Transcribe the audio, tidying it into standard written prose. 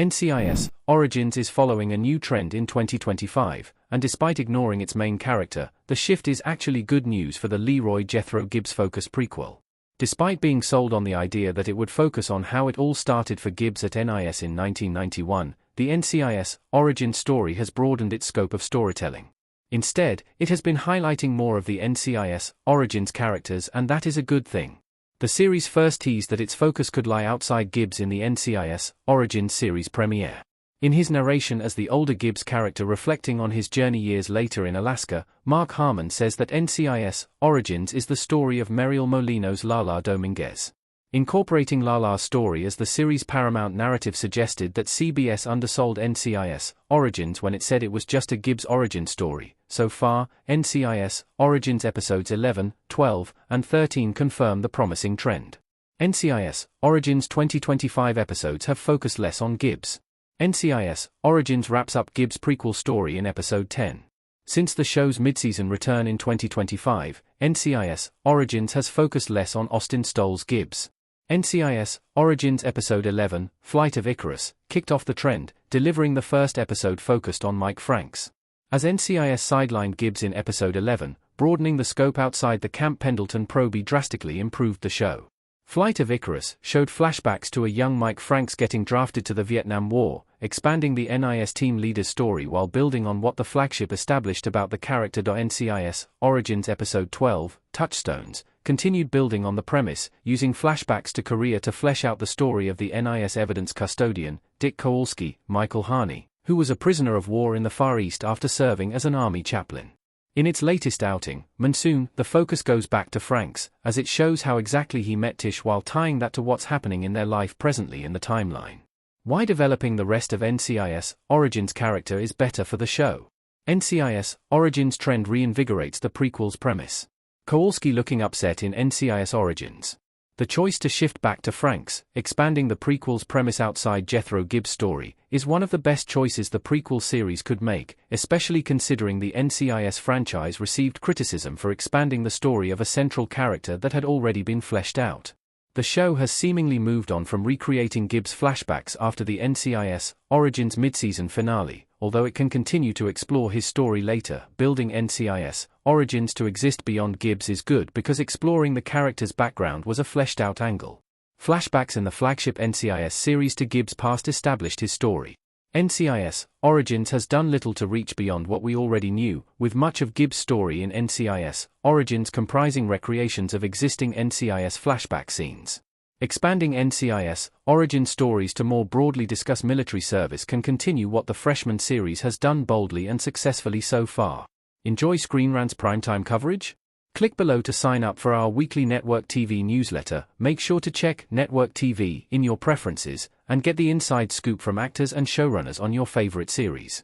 NCIS Origins is following a new trend in 2025, and despite ignoring its main character, the shift is actually good news for the Leroy Jethro Gibbs-focused prequel. Despite being sold on the idea that it would focus on how it all started for Gibbs at NIS in 1991, the NCIS origin story has broadened its scope of storytelling. Instead, it has been highlighting more of the NCIS origins characters, and that is a good thing. The series first teased that its focus could lie outside Gibbs in the NCIS Origins series premiere. In his narration as the older Gibbs character reflecting on his journey years later in Alaska, Mark Harmon says that NCIS Origins is the story of Meriel Molino's Lala Dominguez. Incorporating Lala's story as the series' Paramount narrative suggested that CBS undersold NCIS Origins when it said it was just a Gibbs origin story. So far, NCIS Origins episodes 11, 12, and 13 confirm the promising trend. NCIS Origins 2025 episodes have focused less on Gibbs. NCIS Origins wraps up Gibbs' prequel story in episode 10. Since the show's midseason return in 2025, NCIS Origins has focused less on Austin Stoll's Gibbs. NCIS Origins episode 11, Flight of Icarus, kicked off the trend, delivering the first episode focused on Mike Franks. As NCIS sidelined Gibbs in episode 11, broadening the scope outside the Camp Pendleton probe drastically improved the show. Flight of Icarus showed flashbacks to a young Mike Franks getting drafted to the Vietnam War, expanding the NIS team leader's story while building on what the flagship established about the character. NCIS Origins episode 12, Touchstones, continued building on the premise, using flashbacks to Korea to flesh out the story of the NIS evidence custodian, Dick Kowalski, Michael Harney, who was a prisoner of war in the Far East after serving as an army chaplain. In its latest outing, Monsoon, the focus goes back to Franks, as it shows how exactly he met Tish while tying that to what's happening in their life presently in the timeline. Why developing the rest of NCIS Origins character is better for the show. NCIS Origins trend reinvigorates the prequel's premise. Kowalski looking upset in NCIS Origins. The choice to shift back to Franks, expanding the prequel's premise outside Jethro Gibbs' story, is one of the best choices the prequel series could make, especially considering the NCIS franchise received criticism for expanding the story of a central character that had already been fleshed out. The show has seemingly moved on from recreating Gibbs' flashbacks after the NCIS Origins midseason finale, although it can continue to explore his story later. Building NCIS Origins to exist beyond Gibbs is good because exploring the character's background was a fleshed-out angle. Flashbacks in the flagship NCIS series to Gibbs' past established his story. NCIS Origins has done little to reach beyond what we already knew, with much of Gibbs' story in NCIS Origins comprising recreations of existing NCIS flashback scenes. Expanding NCIS Origin stories to more broadly discuss military service can continue what the Freshman series has done boldly and successfully so far. Enjoy Screen Rant's primetime coverage? Click below to sign up for our weekly Network TV newsletter. Make sure to check Network TV in your preferences and get the inside scoop from actors and showrunners on your favorite series.